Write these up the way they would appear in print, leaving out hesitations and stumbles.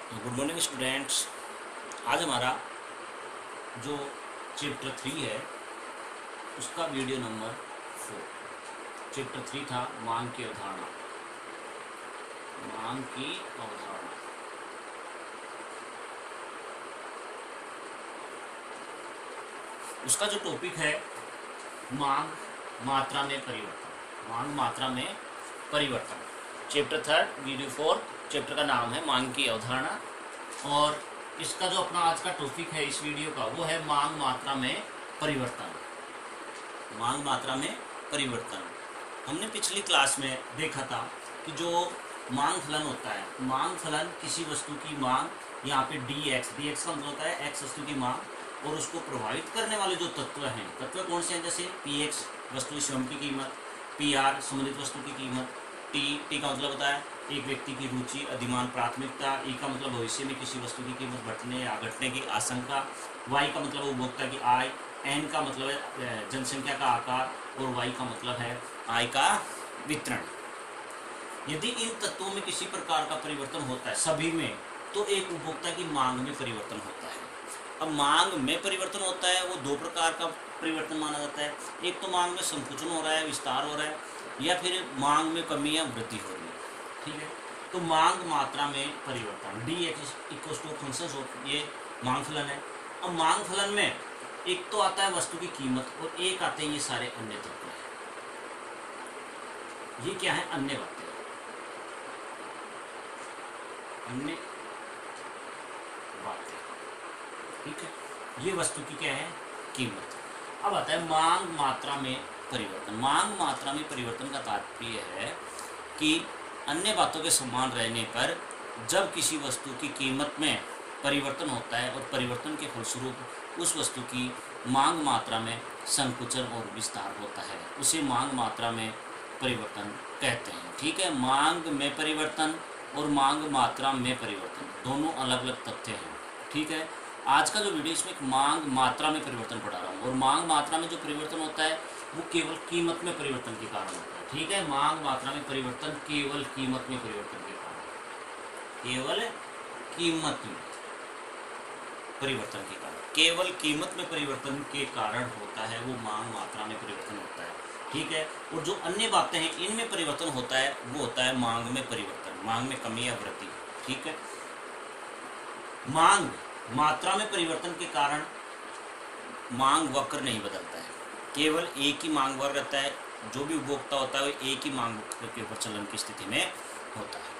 Good morning students. आज हमारा जो चैप्टर 3 है उसका वीडियो नंबर 4। चैप्टर 3 था मांग की अवधारणा। मांग की अवधारणा उसका जो टॉपिक है मांग मात्रा में परिवर्तन। मांग मात्रा में परिवर्तन, चैप्टर 3 वीडियो 4। चैप्टर का नाम है मांग की अवधारणा और इसका जो अपना आज का टॉपिक है इस वीडियो का वो है मांग मात्रा में परिवर्तन। मांग मात्रा में परिवर्तन हमने पिछली क्लास में देखा था कि जो मांग फलन होता है, मांग फलन किसी वस्तु की मांग, यहाँ पे dx का मतलब होता है x वस्तु की मांग और उसको प्रभावित करने वाले जो तत्व हैं, तत्व कौन से हैं, जैसे px वस्तु स्वयं की कीमत, pr संबंधित वस्तु की कीमत, t का मतलब होता है एक व्यक्ति की रुचि, अधिमान, प्राथमिकता, ई का मतलब भविष्य में किसी वस्तु की कीमत बढ़ने या घटने की आशंका, वाई का मतलब उपभोक्ता की आय, एन का मतलब है जनसंख्या का आकार और वाई का मतलब है आय का वितरण। यदि इन तत्वों में किसी प्रकार का परिवर्तन होता है सभी में, तो एक उपभोक्ता की मांग में परिवर्तन होता है। अब मांग में परिवर्तन होता है वो दो प्रकार का परिवर्तन माना जाता है। एक तो मांग में संकुचन हो रहा है, विस्तार हो रहा है, या फिर मांग में कमी या वृद्धि हो रही है। ठीक है, तो मांग मात्रा में परिवर्तन dx फंक्शन, ये मांग फलन है। अब मांग फलन में एक तो आता है वस्तु की कीमत और एक आते हैं ये सारे अन्य तत्व हैं। ये क्या है, अन्य बातें, अन्य बातें। ठीक है, ये वस्तु की क्या है, कीमत। अब आता है मांग मात्रा में परिवर्तन। मांग मात्रा में परिवर्तन का तात्पर्य है कि अन्य बातों के समान रहने पर जब किसी वस्तु की कीमत में परिवर्तन होता है और परिवर्तन के फलस्वरूप उस वस्तु की मांग मात्रा में संकुचन और विस्तार होता है, उसे मांग मात्रा में परिवर्तन कहते हैं। ठीक है, मांग में परिवर्तन और मांग मात्रा में परिवर्तन दोनों अलग अलग तथ्य हैं। ठीक है, आज का जो वीडियो इसमें एक मांग मात्रा में परिवर्तन पढ़ा रहा हूँ और मांग मात्रा में जो परिवर्तन होता है वो केवल कीमत में परिवर्तन के कारण होता है। ठीक है, मांग मात्रा में परिवर्तन केवल कीमत में परिवर्तन के कारण, केवल कीमत में परिवर्तन के कारण, केवल कीमत में परिवर्तन के कारण होता है वो मांग मात्रा में परिवर्तन होता है। ठीक है, और जो अन्य बातें हैं इनमें परिवर्तन होता है वो होता है मांग में परिवर्तन, मांग में कमी या वृद्धि। ठीक है, मांग मात्रा में परिवर्तन के कारण मांग वक्र नहीं बदलता है, केवल एक ही मांग वक्र रहता है। जो भी उपभोक्ता होता है वो एक ही मांग वक्र के ऊपर चलन की स्थिति में होता है।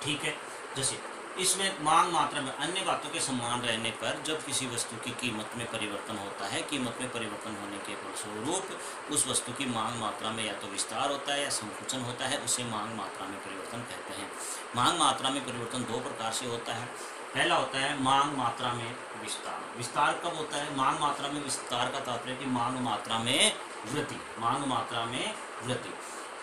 ठीक है, जैसे इसमें मांग मात्रा में अन्य बातों के समान रहने पर जब किसी वस्तु की कीमत में परिवर्तन होता है, कीमत में परिवर्तन होने के फलस्वरूप उस वस्तु की मांग मात्रा में या तो विस्तार होता है या संकुचन होता है, उसे मांग मात्रा में परिवर्तन कहते हैं। मांग मात्रा में परिवर्तन दो प्रकार से होता है। पहला होता है मांग मात्रा में विस्तार। विस्तार कब होता है, मांग मात्रा में विस्तार का तात्पर्य कि मांग मात्रा में वृद्धि, मांग मात्रा में वृद्धि।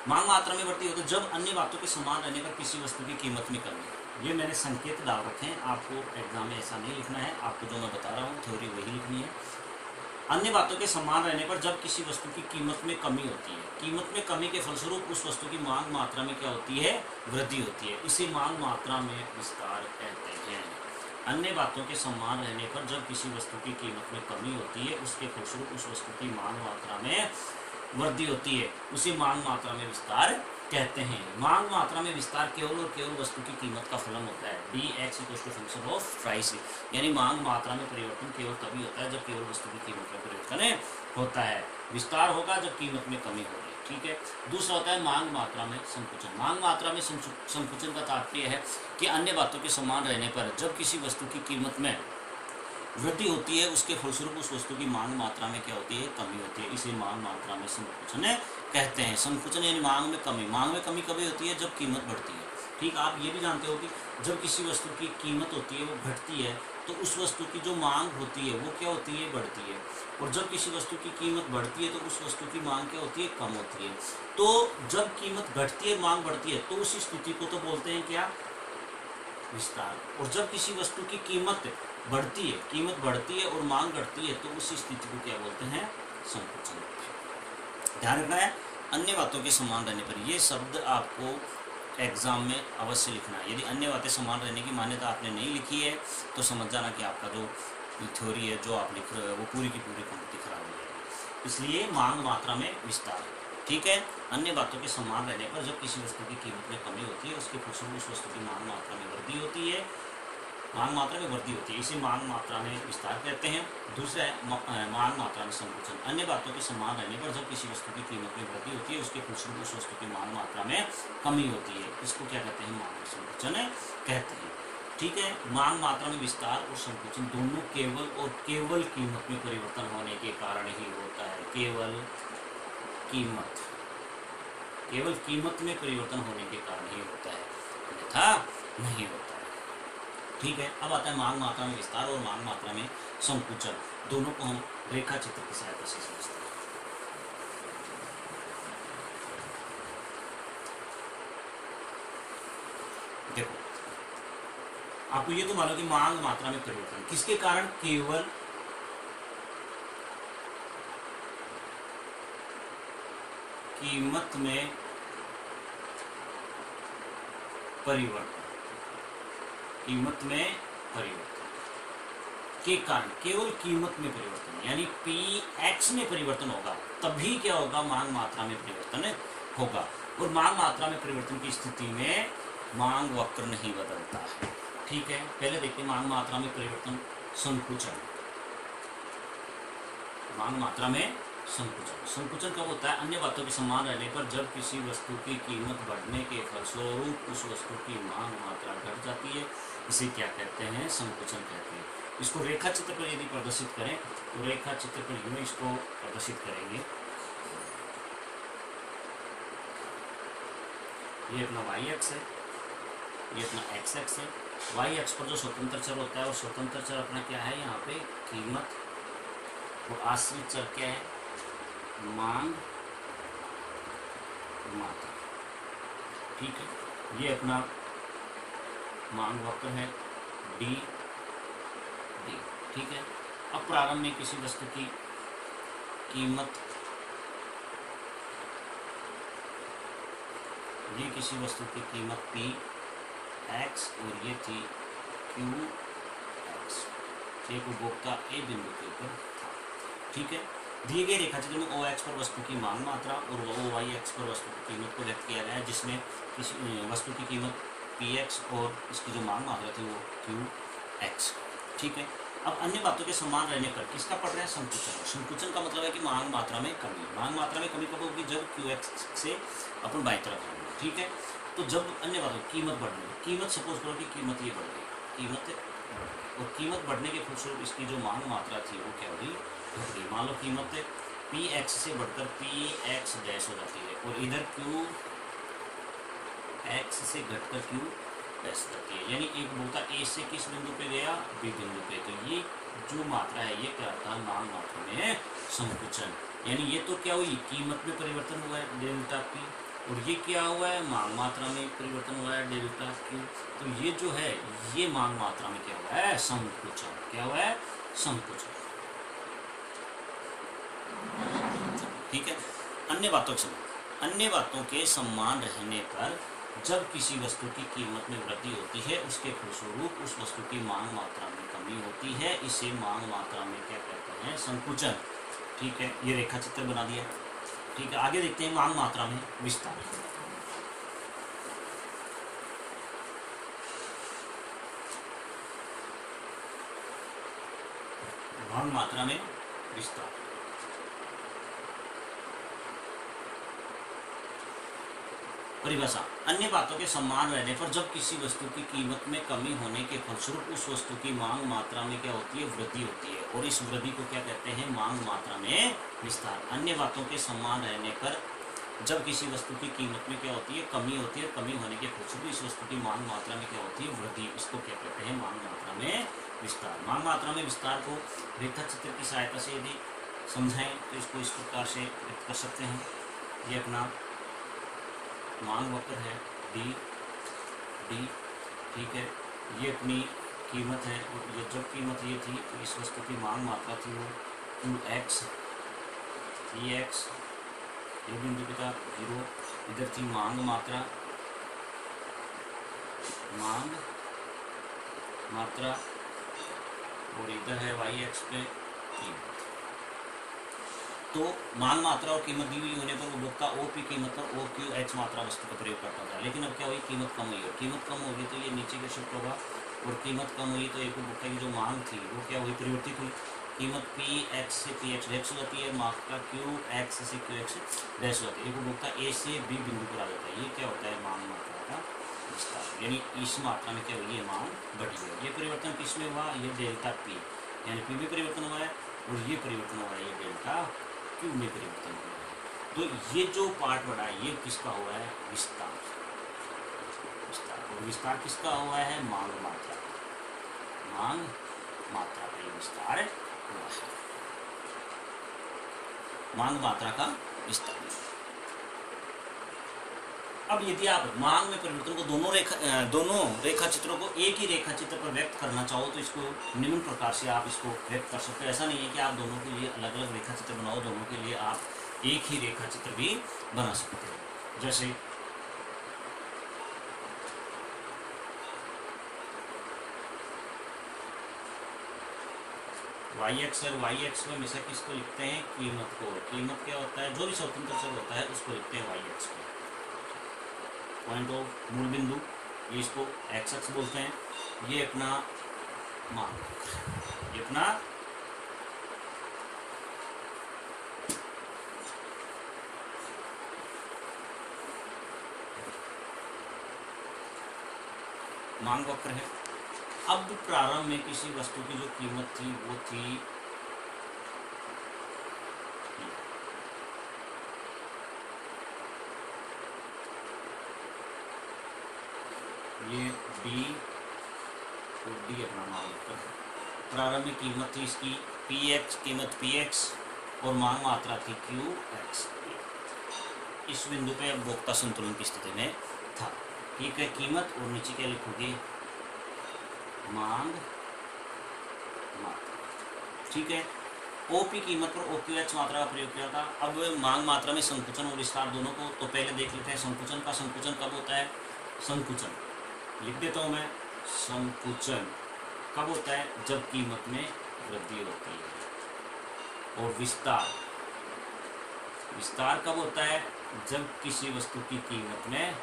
मांग मात्रा में वृद्धि होती है जब अन्य बातों के समान रहने पर किसी वस्तु की कीमत में कमी। ये मैंने संकेत डाल रखे हैं, आपको एग्जाम में ऐसा नहीं लिखना है, आपको जो मैं बता रहा हूँ थ्योरी वही लिखनी है। अन्य बातों के समान रहने पर जब किसी वस्तु की कीमत में कमी होती है, कीमत में कमी के फलस्वरूप उस वस्तु की मांग मात्रा में क्या होती है, वृद्धि होती है, इसे मांग मात्रा में विस्तार कहते हैं। अन्य बातों के समान रहने पर जब किसी वस्तु की कीमत में कमी होती है उसके फलस्वरूप उस वस्तु की मांग मात्रा में वृद्धि होती है, उसे मांग मात्रा में विस्तार कहते हैं। मांग मात्रा में विस्तार केवल और केवल वस्तु की कीमत का फलन होता है, dx फंक्शन ऑफ प्राइस। यानी मांग मात्रा में परिवर्तन केवल तभी होता है जब केवल वस्तु की कीमत में परिवर्तन होता है, विस्तार होगा जब कीमत में कमी होगी। ठीक है, दूसरा होता है मांग मात्रा में संकुचन। मांग मात्रा में संकुचन का तात्पर्य है कि अन्य बातों के समान रहने पर जब किसी वस्तु की कीमत में वृद्धि होती है उसके फलस्वरूप उस वस्तु की मांग मात्रा में क्या होती है, कमी होती है, इसे मांग मात्रा में संकुचन कहते हैं। संकुचन यानी मांग में कमी। मांग में कमी कभी होती है जब कीमत बढ़ती है। ठीक, आप ये भी जानते हो कि जब किसी वस्तु की कीमत होती है वो घटती है तो उस वस्तु की जो मांग होती है वो क्या होती है, बढ़ती है, और जब किसी वस्तु की कीमत बढ़ती है तो उस वस्तु की मांग क्या होती है, कम होती है। तो जब कीमत घटती है, मांग बढ़ती है, तो उस स्थिति को तो बोलते हैं क्या, विस्तार। और जब किसी वस्तु की कीमत बढ़ती है, कीमत बढ़ती है और मांग घटती है, तो उस स्थिति को क्या बोलते हैं, संकुचन। ध्यान रखना है, अन्य बातों के समान रहने पर। ये शब्द आपको एग्ज़ाम में अवश्य लिखना है। यदि अन्य बातें समान रहने की मान्यता आपने नहीं लिखी है तो समझ जाना कि आपका जो थ्योरी है जो आप लिख रहे हो वो पूरी की पूरी पंक्ति खराब हो जाएगी। इसलिए मांग मात्रा में विस्तार, ठीक है। अन्य बातों के समान रहने पर जब किसी वस्तु की कीमत में कमी होती है उसके फलस्वरूप उस वस्तु की मांग मात्रा में वृद्धि होती है, मांग मात्रा में वृद्धि होती है, इसे मांग मात्रा में विस्तार कहते हैं। दूसरा है मांग मात्रा में संकुचन। अन्य बातों के समान रहने पर जब किसी वस्तु की कीमत में वृद्धि होती है उसके फलस्वरूप उस वस्तु की मांग मात्रा में कमी होती है, इसको क्या कहते हैं, मांग संकुचन कहते हैं, ठीक है। मांग मात्रा में विस्तार और संकुचन दोनों केवल और केवल कीमत में परिवर्तन होने के कारण ही होता है। केवल कीमत में परिवर्तन होने के कारण ही होता है, अन्यथा नहीं होता है, ठीक है। अब आता है मांग मात्रा में विस्तार और मांग मात्रा में संकुचन। दोनों को हम रेखा चित्र की सहायता से समझते हैं। देखो, आपको ये तो मालूम कि मांग मात्रा में परिवर्तन किसके कारण, केवल कीमत में परिवर्तन, के कारण, केवल कीमत में परिवर्तन, यानी Px में परिवर्तन होगा तभी क्या होगा, मांग मात्रा में परिवर्तन होगा। और मांग मात्रा में परिवर्तन की स्थिति में मांग वक्र नहीं बदलता है, ठीक है। पहले देखते हैं मांग मात्रा में परिवर्तन, संकुचन। मांग मात्रा में संकुचन कब होता है, अन्य बातों के समान रहने पर जब किसी वस्तु की कीमत बढ़ने के फलस्वरूप उस वस्तु की मांग मात्रा घट जाती है, इसे क्या कहते हैं, संकुचन कहते हैं। इसको रेखा चित्र पर यदि प्रदर्शित करें तो रेखा चित्र पर यूं इसको प्रदर्शित करेंगे। ये अपना y अक्ष है, ये अपना x अक्ष है। y अक्ष पर जो स्वतंत्र चर होता है और स्वतंत्र चर अपना क्या है, यहाँ पे कीमत, और आश्रित चर क्या है, मांग मात्रा, ठीक है। ये अपना मांग वक्र है डी, ठीक है। अब प्रारंभ में किसी वस्तु की कीमत, ये किसी वस्तु की कीमत Px और ये थी Qx, एक उपभोक्ता ए बिंदु के ऊपर था, ठीक है। दिए गए रेखाचित्र में OX पर वस्तु की मांग मात्रा और OYX पर वस्तु की कीमत को व्यक्त किया गया है, जिसमें किसी वस्तु की कीमत Px और इसकी जो मांग मात्रा थी वो Qx, ठीक है। अब अन्य बातों के समान रहने पर किसका पड़ रहा है, संकुचन। संकुचन का मतलब है कि मांग मात्रा में कमी। मांग मात्रा में कमी कब होगी, जब Qx से अपन बाईं तरफ आएंगे, ठीक है। तो जब अन्य बातों कीमत बढ़ने, कीमत सपोज करो कि कीमत ये बढ़ गई, कीमत बढ़ गई, और कीमत बढ़ने के फलस्वरूप इसकी जो मांग मात्रा थी वो क्या होगी, घट गई। मान लो कीमत Px से बढ़कर Px डैश हो जाती है और इधर Qx से घटकर Q डैश हो जाती है, यानी एक उपभोक्ता ए से किस बिंदु पे गया, बी बिंदु पे। तो ये जो मात्रा है ये क्या था, मांग मात्रा में संकुचन। यानी ये तो क्या हुई, कीमत में परिवर्तन हुआ है डेल्टा P, और ये क्या हुआ है, मांग मात्रा में परिवर्तन हुआ है डेल्टा Q। तो ये जो है ये मांग मात्रा में क्या हुआ है, संकुचन। क्या हुआ है, संकुचन, ठीक है। अन्य बातों के समान रहने पर जब किसी वस्तु की कीमत में वृद्धि होती है उसके फलस्वरूप उस वस्तु की मांग मात्रा में कमी होती है, इसे मांग मात्रा में क्या कहते हैं, संकुचन, ठीक है। ये रेखा चित्र बना दिया, ठीक है। आगे देखते हैं मांग मात्रा में विस्तार। मांग मात्रा में विस्तार, परिभाषा। अन्य बातों के समान रहने पर जब किसी वस्तु की कीमत में कमी होने के फलस्वरूप उस वस्तु की मांग मात्रा में क्या होती है, वृद्धि होती है, और इस वृद्धि को क्या कहते हैं, मांग मात्रा में विस्तार। अन्य बातों के समान रहने पर जब किसी वस्तु की कीमत में क्या होती है, कमी होती है, कमी होने के फलस्वरूप इस वस्तु की मांग मात्रा में क्या होती है, वृद्धि, इसको क्या कहते हैं, मांग मात्रा में विस्तार। मांग मात्रा में विस्तार को रेखा चित्र की सहायता से यदि समझाएं तो इसको इस प्रकार से व्यक्त कर सकते हैं। ये अपना मांग वक्र है डी, ठीक है। ये अपनी कीमत है, और ये जब कीमत ये थी तो इस वस्तु की मांग मात्रा थी वो Qx, Px, ये बिंदु पे था 0, इधर थी मांग मात्रा मांग मात्रा और इधर है वाई एक्स पे कीमत। तो मांग मात्रा और कीमत दी हुई होने पर उपभोक्ता ओ पी कीमत पर ओ क्यू एक्स मात्रा वस्तु का प्रयोग करता था। लेकिन अब क्या हुई, कीमत कम हुई, और कीमत कम होगी तो ये नीचे का शिफ्ट होगा, और कीमत कम हुई तो एक उपभोक्ता की जो मांग थी वो क्या हुई, परिवर्तित हुई। कीमत पी एक्स से पी एक्स डैश हो जाती है, मात्रा क्यू एक्स से क्यू एक्स डैश हो जाती है। एक उपभोक्ता ए से बी बिंदु पर आ जाता है। ये क्या होता है, मांग मात्रा का विस्तार, यानी इस मात्रा में क्या हुई है, मांग बढ़ी है। ये परिवर्तन किस में हुआ, ये डेल्टा पी, यानी पी में परिवर्तन हुआ है, और ये परिवर्तन हुआ है, ये डेल्टा क्यू में परिवर्तन हुआ है। तो ये जो पार्ट बढ़ा है ये किसका हुआ है, विस्तार। और विस्तार किसका हुआ है, मांग मात्रा, मांग मात्रा का ये विस्तार हुआ है, मांग मात्रा का विस्तार। अब यदि आप मांग में परिवर्तन को दोनों रेखा चित्रों को एक ही रेखा चित्र पर व्यक्त करना चाहो तो इसको निम्न प्रकार से आप इसको व्यक्त कर सकते हो। ऐसा नहीं है कि आप दोनों के लिए अलग अलग रेखा चित्र बनाओ, दोनों के लिए आप एक ही रेखा चित्र भी बना सकते हो। जैसे वाई एक्स और वाई एक्स में हमेशा किसको लिखते हैं, कीमत को। कीमत क्या होता है, जो भी स्वतंत्र चर होता है उसको लिखते हैं वाई एक्स को, पॉइंट ऑफ मूल बिंदु, ये इसको एक्स एक्स बोलते हैं। ये अपना मान, ये अपना मांग वक्र है। अब प्रारंभ में किसी वस्तु की जो कीमत थी वो थी ये डी और डी अपना मांग वक्र है। प्रारंभ में कीमत थी इसकी पी एक्स, कीमत पी एक्स, और मांग मात्रा थी क्यू एक्स। इस बिंदु पे उपभोक्ता संतुलन की स्थिति में था। ठीक है, कीमत और नीचे क्या लिखोगे, मांग मात्रा। ठीक है, ओपी कीमत पर ओक्यू एक्स मात्रा का प्रयोग किया था। अब मांग मात्रा में संकुचन और विस्तार दोनों को तो पहले देख लेते हैं। संकुचन का, संकुचन कब होता है, संकुचन लिख देता हूं मैं, संकुचन कब होता है, जब कीमत में वृद्धि होती है। और विस्तार, विस्तार कब होता है, जब किसी वस्तु की कीमत में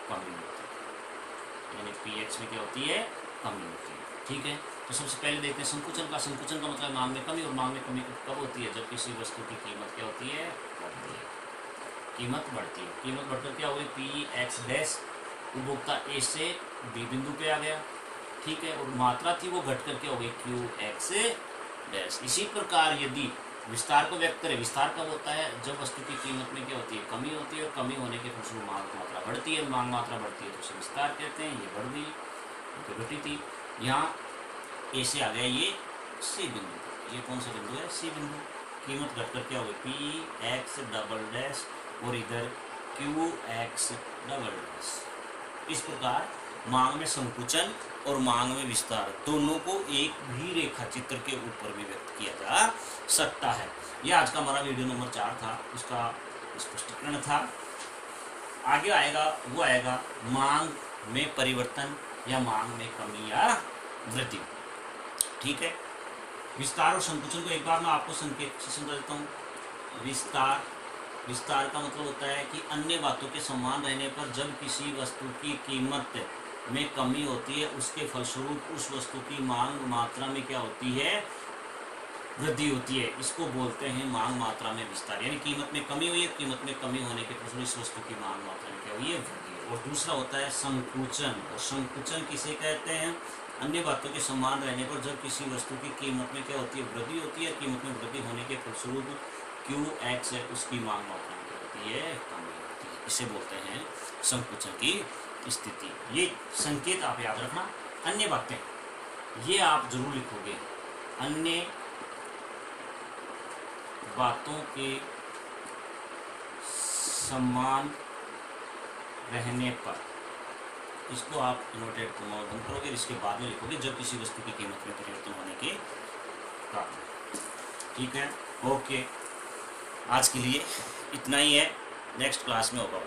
कमी होती है, यानी पी एक्स में क्या होती है, कमी होती है। ठीक है, तो सबसे पहले देखते हैं संकुचन का। संकुचन का मतलब मांग में कमी, और मांग में कमी कब होती है, जब किसी वस्तु की कीमत क्या होती है, बढ़ती है, कीमत बढ़ती है। कीमत बढ़कर क्या हुई, पी एक्स डैश, उपभोक्ता ए से बी बिंदु पे आ गया। ठीक है, और मात्रा थी वो घट करके हो गई क्यू एक्स डैश। इसी प्रकार यदि विस्तार को व्यक्त करें, विस्तार कब होता है, जब वस्तु की कीमत में क्या होती है, कमी होती है, और कमी होने के फलस्वरूप मांग मात्रा बढ़ती है, मांग मात्रा बढ़ती है तो उसे विस्तार कहते हैं। ये बढ़ गई तो घटी थी। यहाँ ए से आ गया ये सी बिंदु, ये कौन सा बिंदु है, सी बिंदु। कीमत घट कर क्या हो गई, पी एक्स डबल डैश, और इधर क्यू एक्स डबल डैश। इस प्रकार मांग में संकुचन और मांग में विस्तार दोनों को एक भी रेखा चित्र के ऊपर भी व्यक्त किया जा सकता है। यह आज का हमारा वीडियो नंबर 4 था, उसका स्पष्टीकरण था। आगे आएगा वो आएगा मांग में परिवर्तन या मांग में कमी या वृद्धि। ठीक है, विस्तार और संकुचन को एक बार मैं आपको संकेत से समझा देता हूँ। विस्तार, विस्तार का मतलब होता है कि अन्य बातों के समान रहने पर जब किसी वस्तु की कीमत में कमी होती है, उसके फलस्वरूप उस वस्तु की मांग मात्रा में क्या होती है, वृद्धि होती है। इसको बोलते हैं मांग मात्रा में विस्तार। यानी कीमत में कमी हुई है, कीमत में कमी होने के फलस्वरूप इस वस्तु की मांग मात्रा में क्या हुई है, वृद्धि। और दूसरा होता है संकुचन, और संकुचन किसे कहते हैं, अन्य बातों के समान रहने पर जब किसी वस्तु की कीमत में क्या होती है, वृद्धि होती है, कीमत में वृद्धि होने के फलस्वरूप क्यू एक्स है उसकी मांग मात्रा में क्या होती है, कमी होती है। इसे बोलते हैं संकुचन की स्थिति। ये संकेत आप याद रखना। अन्य बातें ये आप जरूर लिखोगे, अन्य बातों के समान रहने पर, इसको आप इन्वर्टेड कॉमा बंद करोगे, इसके बाद में लिखोगे जब किसी वस्तु की कीमत में परिवर्तन होने के कारण। ठीक है, ओके, आज के लिए इतना ही है, नेक्स्ट क्लास में होगा।